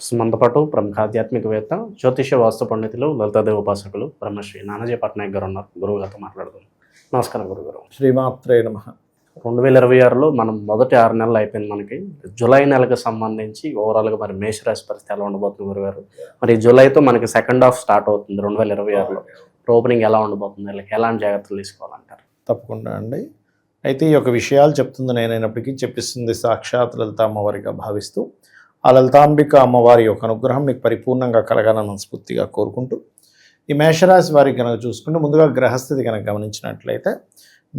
మనతో పాటు ప్రముఖ ఆధ్యాత్మికవేత్త, జ్యోతిష వాస్తు పండితులు, లలితాదేవి ఉపాసకులు బ్రహ్మశ్రీ నానాజీ పట్నాయక్ గారు ఉన్నారు. గురువుగారితో మాట్లాడుతున్నాం. నమస్కారం గురుగారు. శ్రీమాత్రే నమః. 2026లో మనం మొదటి 6 నెలలు అయిపోయింది. మనకి జూలై నెలకు సంబంధించి ఓవరాల్గా మరి మేషరాశి పరిస్థితి ఎలా ఉండబోతుంది గురుగారు? మరి జూలైతో మనకి సెకండ్ హాఫ్ స్టార్ట్ అవుతుంది 2026లో. ఓపెనింగ్ ఎలా ఉండబోతుంది? వీళ్ళకి ఎలాంటి జాగ్రత్తలు తీసుకోవాలంటారు? తప్పకుండా అండి. అయితే ఈ యొక్క విషయాలు చెప్తుంది నేనైనప్పటికీ చెప్పిస్తుంది సాక్షాత్ లలిత అమ్మవారిగా భావిస్తూ, ఆ లలితాంబిక అమ్మవారి యొక్క అనుగ్రహం మీకు పరిపూర్ణంగా కలగాలని మనస్ఫూర్తిగా కోరుకుంటూ, ఈ మేషరాశి వారికి కనుక చూసుకుంటే ముందుగా గ్రహస్థితి కనుక గమనించినట్లయితే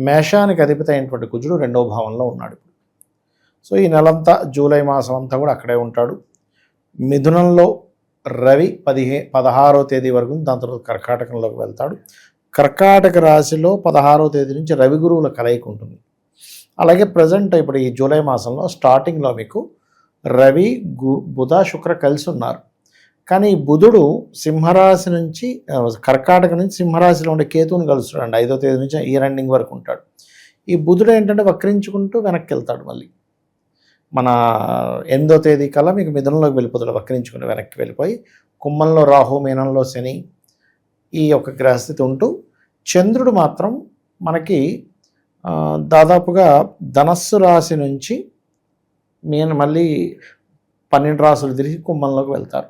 మేషానికి అధిపతి అయినటువంటి కుజుడు 2వ భావంలో ఉన్నాడు. సో ఈ నెలంతా జూలై మాసం అంతా కూడా అక్కడే ఉంటాడు. మిథునంలో రవి 16వ తేదీ వరకు, దాని తర్వాత కర్కాటకంలోకి వెళ్తాడు. కర్కాటక రాశిలో 16వ తేదీ నుంచి రవి గురువుల కలయిక ఉంటుంది. అలాగే ప్రజెంట్ ఇప్పుడు ఈ జూలై మాసంలో స్టార్టింగ్లో మీకు రవి బుధ శుక్ర కలిసి ఉన్నారు. కానీ బుధుడు సింహరాశి నుంచి కర్కాటక నుంచి సింహరాశిలో ఉండే కేతువుని కలుస్తాడు. 5వ తేదీ నుంచి ఈ రన్నింగ్ వరకు ఉంటాడు. ఈ బుధుడు ఏంటంటే వక్రించుకుంటూ వెనక్కి వెళ్తాడు. మళ్ళీ మన 8వ తేదీ కల్లా మీకు మిథునంలోకి వెళ్ళిపోతాడు. వక్రించుకుని వెనక్కి వెళ్ళిపోయి కుంభంలో రాహు, మీనంలో శని, ఈ యొక్క గ్రహస్థితి ఉంటూ, చంద్రుడు మాత్రం మనకి దాదాపుగా ధనస్సు రాశి నుంచి మళ్ళీ 12 రాశులు తిరిగి కుంభంలోకి వెళ్తారు.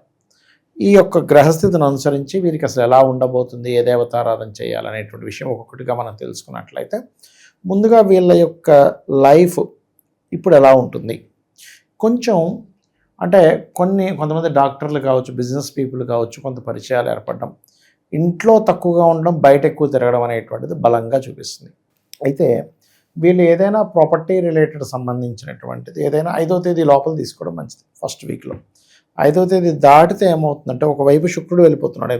ఈ యొక్క గ్రహస్థితిని అనుసరించి వీరికి అసలు ఎలా ఉండబోతుంది, ఏ దేవతారాధన చేయాలనేటువంటి విషయం ఒక్కొక్కటిగా మనం తెలుసుకున్నట్లయితే, ముందుగా వీళ్ళ యొక్క లైఫ్ ఇప్పుడు ఎలా ఉంటుంది, కొంచెం అంటే కొంతమంది డాక్టర్లు కావచ్చు, బిజినెస్ పీపుల్ కావచ్చు, కొంత పరిచయాలు ఏర్పడడం, ఇంట్లో తక్కువగా ఉండడం, బయట ఎక్కువ తిరగడం అనేటువంటిది బలంగా చూపిస్తుంది. అయితే వీళ్ళు ఏదైనా ప్రాపర్టీ రిలేటెడ్ సంబంధించినటువంటిది ఏదైనా 5వ తేదీ లోపల తీసుకోవడం మంచిది. ఫస్ట్ వీక్లో 5వ తేదీ దాటితే ఏమవుతుందంటే, ఒకవైపు శుక్రుడు వెళ్ళిపోతున్నాడు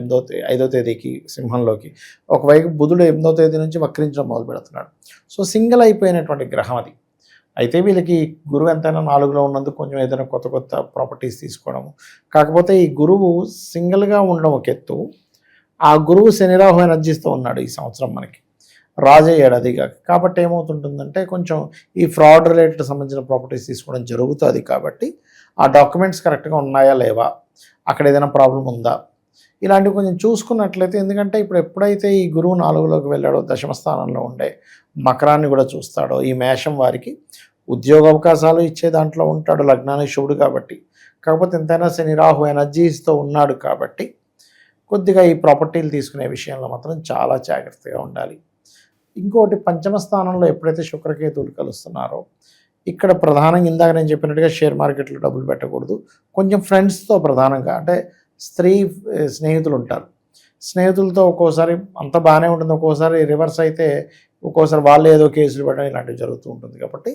5వ తేదీకి సింహంలోకి, ఒకవైపు బుధుడు 8వ తేదీ నుంచి వక్రించడం మొదలు పెడుతున్నాడు. సో సింగిల్ అయిపోయినటువంటి గ్రహం అది. అయితే వీళ్ళకి గురువు ఎంతైనా 4లో ఉన్నందుకు కొంచెం ఏదైనా కొత్త ప్రాపర్టీస్ తీసుకోవడము. కాకపోతే ఈ గురువు సింగిల్గా ఉండడం ఒక ఎత్తు, ఆ గురువు శనిరాహు ఎనర్జీస్తో ఉన్నాడు ఈ సంవత్సరం మనకి, రాజయ్యాడు అదిగా. కాబట్టి ఏమవుతుంటుందంటే, కొంచెం ఈ ఫ్రాడ్ రిలేటెడ్ సంబంధించిన ప్రాపర్టీస్ తీసుకోవడం జరుగుతుంది. కాబట్టి ఆ డాక్యుమెంట్స్ కరెక్ట్గా ఉన్నాయా లేవా, అక్కడ ఏదైనా ప్రాబ్లం ఉందా, ఇలాంటివి కొంచెం చూసుకున్నట్లయితే, ఎందుకంటే ఇప్పుడు ఎప్పుడైతే ఈ గురువు 4లోకి వెళ్ళాడో, దశమ స్థానంలో ఉండే మకరాన్ని కూడా చూస్తాడో, ఈ మేషం వారికి ఉద్యోగ అవకాశాలు ఇచ్చే దాంట్లో ఉంటాడు, లగ్నానికి శివుడు కాబట్టి. కాకపోతే ఎంతైనా శని రాహు ఎనర్జీస్తో ఉన్నాడు కాబట్టి కొద్దిగా ఈ ప్రాపర్టీలు తీసుకునే విషయంలో మాత్రం చాలా జాగ్రత్తగా ఉండాలి. ఇంకోటి, పంచమ స్థానంలో ఎప్పుడైతే శుక్రకేతువులు కలుస్తున్నారో, ఇక్కడ ప్రధానంగా ఇందాక నేను చెప్పినట్టుగా షేర్ మార్కెట్లో డబ్బులు పెట్టకూడదు. కొంచెం ఫ్రెండ్స్తో, ప్రధానంగా అంటే స్త్రీ స్నేహితులు ఉంటారు, స్నేహితులతో ఒక్కోసారి అంత బాగానే ఉంటుంది, ఒక్కోసారి రివర్స్ అయితే ఒక్కోసారి వాళ్ళు ఏదో కేసులు పెట్టడం ఇలాంటివి జరుగుతూ ఉంటుంది. కాబట్టి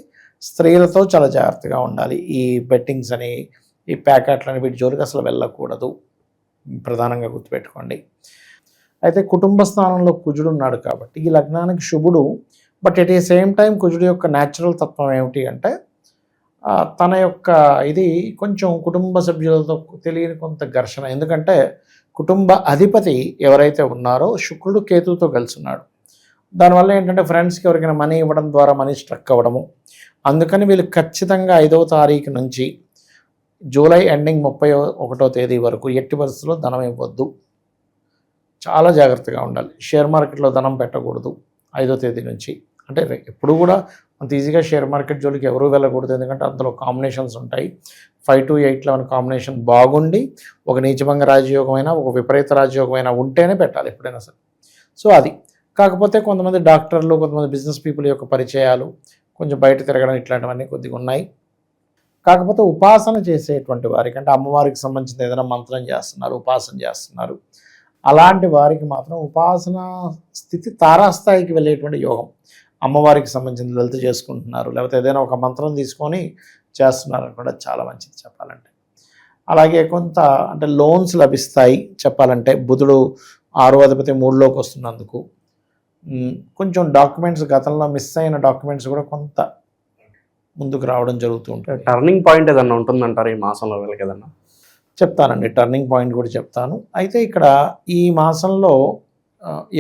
స్త్రీలతో చాలా జాగ్రత్తగా ఉండాలి. ఈ బెట్టింగ్స్ అని, ఈ ప్యాకెట్లని, వీటి జోలికి అసలు వెళ్ళకూడదు, ప్రధానంగా గుర్తుపెట్టుకోండి. అయితే కుటుంబ స్థానంలో కుజుడు ఉన్నాడు కాబట్టి ఈ లగ్నానికి శుభుడు. But at a same time కుజుడు యొక్క న్యాచురల్ తత్వం ఏమిటి అంటే, తన యొక్క ఇది కొంచెం కుటుంబ సభ్యులతో తెలియని కొంత ఘర్షణ. ఎందుకంటే కుటుంబ అధిపతి ఎవరైతే ఉన్నారో శుక్రుడు కేతువుతో కలిసి ఉన్నాడు. దానివల్ల ఏంటంటే ఫ్రెండ్స్కి ఎవరికైనా మనీ ఇవ్వడం ద్వారా మనీ స్ట్రక్ అవ్వడము. అందుకని వీళ్ళు ఖచ్చితంగా 5వ తారీఖు నుంచి జూలై ఎండింగ్ 31వ తేదీ వరకు ఎట్టి పరిస్థితుల్లో ధనం ఇవ్వద్దు, చాలా జాగ్రత్తగా ఉండాలి. షేర్ మార్కెట్లో ధనం పెట్టకూడదు 5వ తేదీ నుంచి. అంటే ఎప్పుడు కూడా అంత ఈజీగా షేర్ మార్కెట్ జోలికి ఎవరూ వెళ్ళకూడదు, ఎందుకంటే అందులో కాంబినేషన్స్ ఉంటాయి. 5 to 8 కాంబినేషన్ బాగుండి, ఒక నీచభంగ రాజయోగమైనా, ఒక విపరీత రాజయోగమైనా ఉంటేనే పెట్టాలి ఎప్పుడైనా సరే. సో అది కాకపోతే కొంతమంది డాక్టర్లు, కొంతమంది బిజినెస్ పీపుల్ యొక్క పరిచయాలు, కొంచెం బయట తిరగడం, ఇట్లాంటివన్నీ కొద్దిగా ఉన్నాయి. కాకపోతే ఉపాసన చేసేటువంటి వారికి, అంటే అమ్మవారికి సంబంధించిన ఏదైనా మంత్రం చేస్తున్నారు, ఉపాసన చేస్తున్నారు, అలాంటి వారికి మాత్రం ఉపాసన స్థితి తారాస్థాయికి వెళ్ళేటువంటి యోగం. అమ్మవారికి సంబంధించిన లలిత చేసుకుంటున్నారు, లేకపోతే ఏదైనా ఒక మంత్రం తీసుకొని చేస్తున్నారు కూడా చాలా మంచిది చెప్పాలంటే. అలాగే కొంత అంటే లోన్స్ లభిస్తాయి చెప్పాలంటే, బుధుడు 6వ అధిపతి 3లోకి వస్తున్నందుకు. కొంచెం డాక్యుమెంట్స్, గతంలో మిస్ అయిన డాక్యుమెంట్స్ కూడా కొంత ముందుకు రావడం జరుగుతూ ఉంటుంది. టర్నింగ్ పాయింట్ ఏదన్నా ఉంటుందంటారు ఈ మాసంలో వీళ్ళకి? ఏదన్నా చెప్తానండి, టర్నింగ్ పాయింట్ కూడా చెప్తాను. అయితే ఇక్కడ ఈ మాసంలో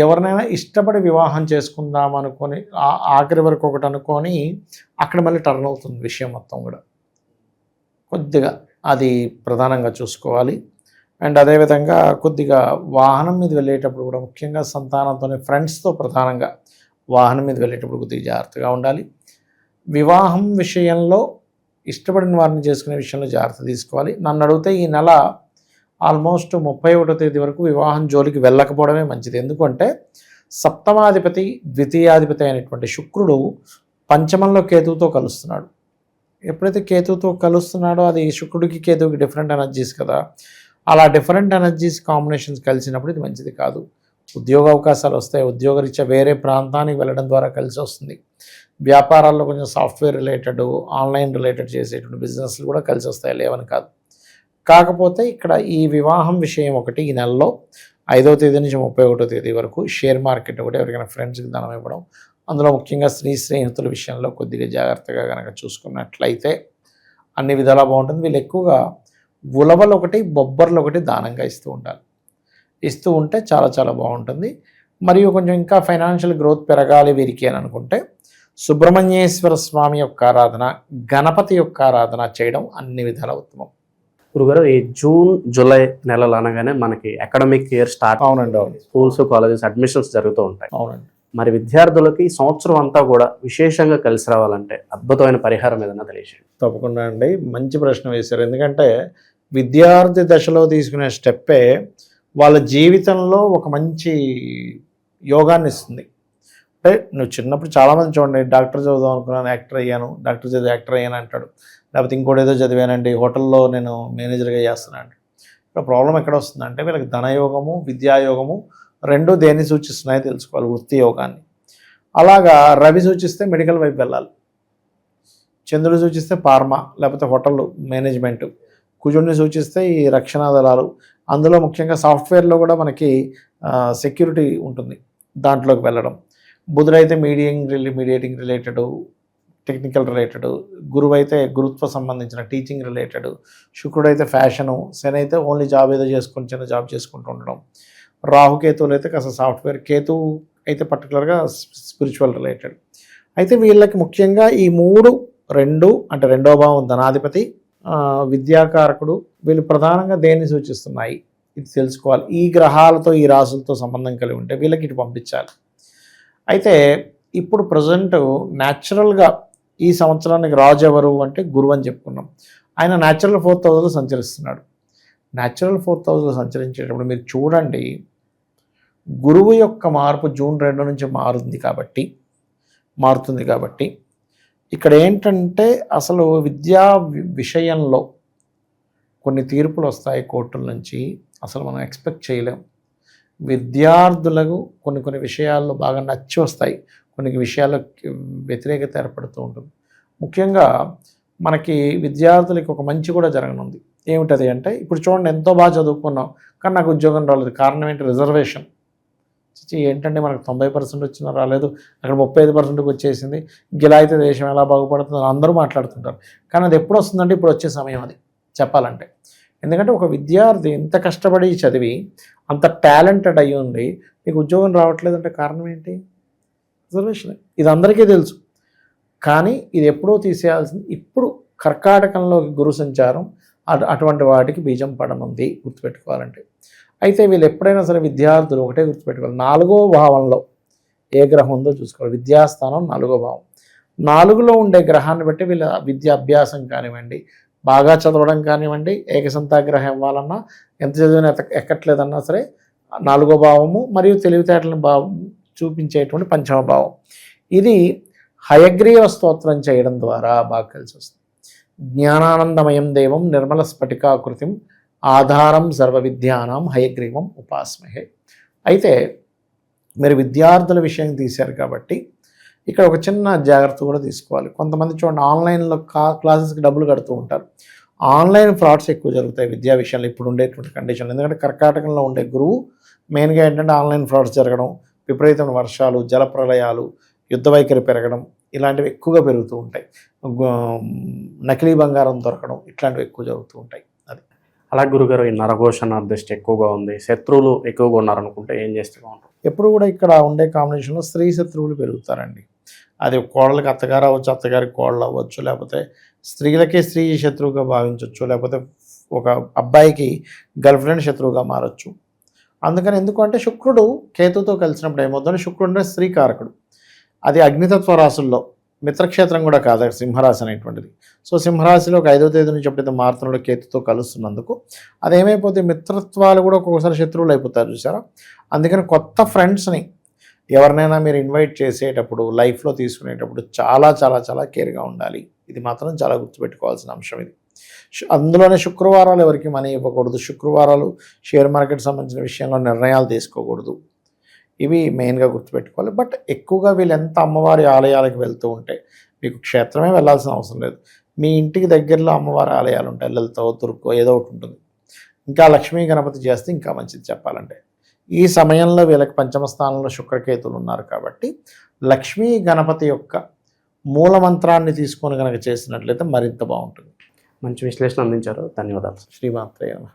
ఎవరినైనా ఇష్టపడి వివాహం చేసుకుందాం అనుకొని ఆఖరి వరకు ఒకటి అనుకొని అక్కడ మళ్ళీ టర్న్ అవుతుంది విషయం మొత్తం కూడా. కొద్దిగా అది ప్రధానంగా చూసుకోవాలి. అండ్ అదేవిధంగా కొద్దిగా వాహనం మీద వెళ్ళేటప్పుడు కూడా ముఖ్యంగా సంతానంతోనే ఫ్రెండ్స్తో ప్రధానంగా వాహనం మీద వెళ్ళేటప్పుడు కొద్దిగా జాగ్రత్తగా ఉండాలి. వివాహం విషయంలో ఇష్టపడిన వారిని చేసుకునే విషయంలో జాగ్రత్త తీసుకోవాలి. నన్ను అడిగితే ఈ నెల ఆల్మోస్ట్ 31వ తేదీ వరకు వివాహం జోలికి వెళ్ళకపోవడమే మంచిది. ఎందుకంటే సప్తమాధిపతి ద్వితీయాధిపతి అయినటువంటి శుక్రుడు పంచమంలో కేతువుతో కలుస్తున్నాడు. ఎప్పుడైతే కేతువుతో కలుస్తున్నాడో అది శుక్రుడికి కేతువుకి డిఫరెంట్ ఎనర్జీస్ కదా. అలా డిఫరెంట్ ఎనర్జీస్ కాంబినేషన్స్ కలిసినప్పుడు ఇది మంచిది కాదు. ఉద్యోగ అవకాశాలు వస్తాయి, ఉద్యోగరీత్యా వేరే ప్రాంతానికి వెళ్ళడం ద్వారా కలిసి వస్తుంది. వ్యాపారాల్లో కొంచెం సాఫ్ట్వేర్ రిలేటెడ్, ఆన్లైన్ రిలేటెడ్ చేసేటువంటి బిజినెస్లు కూడా కలిసి వస్తాయి, లేవని కాదు. కాకపోతే ఇక్కడ ఈ వివాహం విషయం ఒకటి ఈ నెలలో 5వ తేదీ నుంచి 31వ తేదీ వరకు షేర్ మార్కెట్ ఒకటి ఎవరికైనా ఫ్రెండ్స్కి ధనం ఇవ్వడం, అందులో ముఖ్యంగా స్త్రీ స్నేహితుల విషయంలో కొద్దిగా జాగ్రత్తగా కనుక చూసుకున్నట్లయితే అన్ని విధాలా బాగుంటుంది. వీళ్ళు ఎక్కువగా ఉలవలు ఒకటి బొబ్బర్లు ఒకటి దానంగా ఇస్తూ ఉండాలి. ఇస్తూ ఉంటే చాలా చాలా బాగుంటుంది. మరియు కొంచెం ఇంకా ఫైనాన్షియల్ గ్రోత్ పెరగాలి వీరికి అని అనుకుంటే సుబ్రహ్మణ్యేశ్వర స్వామి యొక్క ఆరాధన, గణపతి యొక్క ఆరాధన చేయడం అన్ని విధాల ఉత్తమం. గురుగారు, ఈ జూన్ జూలై నెలలు అనగానే మనకి అకాడమిక్ ఇయర్ స్టార్ట్. అవునండి, అవును. స్కూల్స్ కాలేజెస్ అడ్మిషన్స్ జరుగుతూ ఉంటాయి. అవునండి. మరి విద్యార్థులకి సంవత్సరం అంతా కూడా విశేషంగా కలిసి రావాలంటే అద్భుతమైన పరిహారం ఏదైనా తెలియజేయండి. తప్పకుండా అండి, మంచి ప్రశ్న వేశారు. ఎందుకంటే విద్యార్థి దశలో తీసుకునే స్టెప్పే వాళ్ళ జీవితంలో ఒక మంచి యోగాన్ని ఇస్తుంది. అంటే నువ్వు చిన్నప్పుడు చాలామంది చూడండి, డాక్టర్ చదువుదాం అనుకున్నాను, యాక్టర్ అయ్యాను, డాక్టర్ చదివి యాక్టర్ అయ్యాను అంటాడు. లేకపోతే ఇంకోటి ఏదో చదివానండి, హోటల్లో నేను మేనేజర్గా చేస్తున్నాను. ఇక్కడ ప్రాబ్లం ఎక్కడ వస్తుందంటే వీళ్ళకి ధనయోగము విద్యాయోగము రెండు దేన్ని సూచిస్తున్నాయో తెలుసుకోవాలి, వృత్తి యోగాన్ని. అలాగా రవి సూచిస్తే మెడికల్ వైపు వెళ్ళాలి, చంద్రుడు సూచిస్తే ఫార్మా లేకపోతే హోటల్ మేనేజ్మెంట్, కుజుడిని సూచిస్తే ఈ రక్షణ దళాలు, అందులో ముఖ్యంగా సాఫ్ట్వేర్లో కూడా మనకి సెక్యూరిటీ ఉంటుంది, దాంట్లోకి వెళ్ళడం. బుధుడైతే మీడియేటింగ్ రిలేటెడ్, టెక్నికల్ రిలేటెడ్, గురువు అయితే గురుత్వ సంబంధించిన టీచింగ్ రిలేటెడ్, శుక్రుడు అయితే ఫ్యాషను, శని అయితే ఓన్లీ జాబ్ ఏదో చేసుకొని చిన్న జాబ్ చేసుకుంటూ ఉండడం, రాహుకేతువులు అయితే కాస్త సాఫ్ట్వేర్, కేతువు అయితే పర్టికులర్గా స్పిరిచువల్ రిలేటెడ్. అయితే వీళ్ళకి ముఖ్యంగా ఈ రెండు అంటే రెండో భావం ధనాధిపతి, విద్యాకారకుడు, వీళ్ళు ప్రధానంగా దేన్ని సూచిస్తున్నాయి ఇది తెలుసుకోవాలి. ఈ గ్రహాలతో ఈ రాసులతో సంబంధం కలిగి ఉంటే వీళ్ళకి ఇటు పంపించాలి. అయితే ఇప్పుడు ప్రజెంట్ న్యాచురల్గా ఈ సంవత్సరానికి రాజు ఎవరు అంటే గురువు అని చెప్పుకున్నాం. ఆయన న్యాచురల్ 4th హౌస్లో సంచరిస్తున్నాడు. న్యాచురల్ 4th హౌస్లో సంచరించేటప్పుడు మీరు చూడండి, గురువు యొక్క మార్పు జూన్ 2 నుంచి మారుతుంది కాబట్టి ఇక్కడ ఏంటంటే అసలు విద్యా విషయంలో కొన్ని తీర్పులు వస్తాయి కోర్టుల నుంచి, అసలు మనం ఎక్స్పెక్ట్ చేయలేం. విద్యార్థులకు కొన్ని విషయాల్లో బాగా నచ్చి వస్తాయి, కొన్ని విషయాల్లో వ్యతిరేకత ఏర్పడుతూ ఉంటుంది. ముఖ్యంగా మనకి విద్యార్థులకి ఒక మంచి కూడా జరగనుంది. ఏమిటది అంటే, ఇప్పుడు చూడండి, ఎంతో బాగా చదువుకున్నాం కానీ నాకు ఉద్యోగం రాలేదు. కారణం ఏంటి? రిజర్వేషన్. ఏంటంటే మనకు 90% వచ్చినా రాలేదు, అక్కడ 35%కి వచ్చేసింది, గిలా అయితే దేశం ఎలా బాగుపడుతుందో అందరూ మాట్లాడుతుంటారు. కానీ అది ఎప్పుడు వస్తుందంటే ఇప్పుడు వచ్చే సమయం అది చెప్పాలంటే. ఎందుకంటే ఒక విద్యార్థి ఎంత కష్టపడి చదివి అంత టాలెంటెడ్ అయ్యి ఉండి నీకు ఉద్యోగం రావట్లేదంటే కారణం ఏంటి? రిజర్వేషన్. ఇది అందరికీ తెలుసు. కానీ ఇది ఎప్పుడో తీసేయాల్సింది. ఇప్పుడు కర్కాటకంలోకి గురు సంచారం అటువంటి వాటికి బీజం పడనుంది, గుర్తుపెట్టుకోవాలంటే. అయితే వీళ్ళు ఎప్పుడైనా సరే విద్యార్థులు ఒకటే గుర్తుపెట్టుకోవాలి, 4వ భావంలో ఏ గ్రహం ఉందో చూసుకోవాలి. విద్యాస్థానం 4వ భావం. 4లో ఉండే గ్రహాన్ని బట్టి వీళ్ళ విద్యాభ్యాసం కానివ్వండి, బాగా చదవడం కానివ్వండి, ఏకసంతాగ్రహం ఇవ్వాలన్నా, ఎంత చదివినా ఎక్కట్లేదన్నా సరే 4వ భావము మరియు తెలివితేటలను చూపించేటువంటి 5వ భావం. ఇది హయగ్రీవ స్తోత్రం చేయడం ద్వారా బాగా కలిసి వస్తుంది. జ్ఞానానందమయం దేవం నిర్మల స్ఫటికాకృతిం ఆధారం సర్వ విద్యానాం హయగ్రీవం ఉపాస్మహే. అయితే మీరు విద్యార్థుల విషయం తీశారు కాబట్టి ఇక్కడ ఒక చిన్న జాగ్రత్త కూడా తీసుకోవాలి. కొంతమంది చూడండి, ఆన్లైన్లో క్లాసెస్కి డబ్బులు కడుతూ ఉంటారు. ఆన్లైన్ ఫ్రాడ్స్ ఎక్కువ జరుగుతాయి విద్యా విషయంలో ఇప్పుడు ఉండేటువంటి కండిషన్లు. ఎందుకంటే కర్కాటకంలో ఉండే గురువు మెయిన్గా ఏంటంటే ఆన్లైన్ ఫ్రాడ్స్ జరగడం, విపరీతమైన వర్షాలు, జలప్రలయాలు, యుద్ధ వైఖరి పెరగడం, ఇలాంటివి ఎక్కువగా పెరుగుతూ ఉంటాయి. నకిలీ బంగారం దొరకడం, ఇట్లాంటివి ఎక్కువ జరుగుతూ ఉంటాయి. అది అలా గురుగారు, ఈ నరఘోష దృష్టి ఎక్కువగా ఉంది, శత్రువులు ఎక్కువగా ఉన్నారనుకుంటే ఏం చేస్తే బాగుంటుంది? ఎప్పుడు కూడా ఇక్కడ ఉండే కాంబినేషన్లో స్త్రీ శత్రువులు పెరుగుతారండి. అది కోడలకి అత్తగారు అవ్వచ్చు, అత్తగారికి కోడలు అవ్వచ్చు, లేకపోతే స్త్రీలకే స్త్రీ శత్రువుగా భావించవచ్చు, లేకపోతే ఒక అబ్బాయికి గర్ల్ ఫ్రెండ్ శత్రువుగా మారచ్చు. అందుకని ఎందుకంటే శుక్రుడు కేతుతో కలిసినప్పుడు ఏమవుతుందంటే శుక్రుడు అంటే స్త్రీకారకుడు. అది అగ్నితత్వ రాశుల్లో మిత్రక్షేత్రం కూడా కాదు సింహరాశి అనేటువంటిది. సో సింహరాశిలో ఒక 5వ తేదీ నుంచి ఎప్పుడైతే మారుతున్నాడో కేతుతో కలుస్తున్నందుకు అదేమైపోతే మిత్రత్వాలు కూడా ఒక్కొక్కసారి శత్రువులు అయిపోతారు చూసారా. అందుకని కొత్త ఫ్రెండ్స్ని ఎవరినైనా మీరు ఇన్వైట్ చేసేటప్పుడు లైఫ్లో తీసుకునేటప్పుడు చాలా చాలా చాలా కేర్గా ఉండాలి. ఇది మాత్రం చాలా గుర్తుపెట్టుకోవాల్సిన అంశం ఇది. అందులోనే శుక్రవారాలు ఎవరికి మనీ ఇవ్వకూడదు. శుక్రవారాలు షేర్ మార్కెట్ సంబంధించిన విషయంలో నిర్ణయాలు తీసుకోకూడదు. ఇవి మెయిన్గా గుర్తుపెట్టుకోవాలి. బట్ ఎక్కువగా వీళ్ళు ఎంత అమ్మవారి ఆలయాలకు వెళ్తూ ఉంటే మీకు క్షేత్రమే వెళ్ళాల్సిన అవసరం లేదు. మీ ఇంటికి దగ్గరలో అమ్మవారి ఆలయాలు ఉంటాయి, లలితో దుర్గో ఏదో ఒకటి ఉంటుంది. ఇంకా లక్ష్మీ గణపతి చేస్తే ఇంకా మంచిది చెప్పాలంటే. ఈ సమయంలో వీళ్ళకి పంచమ స్థానంలో శుక్రకేతులు ఉన్నారు కాబట్టి లక్ష్మీ గణపతి యొక్క మూలమంత్రాన్ని తీసుకొని కనుక చేసినట్లయితే మరింత బాగుంటుంది. మంచి విశ్లేషణ అందించారు. ధన్యవాదాలు. శ్రీమాత్రేయ నమః.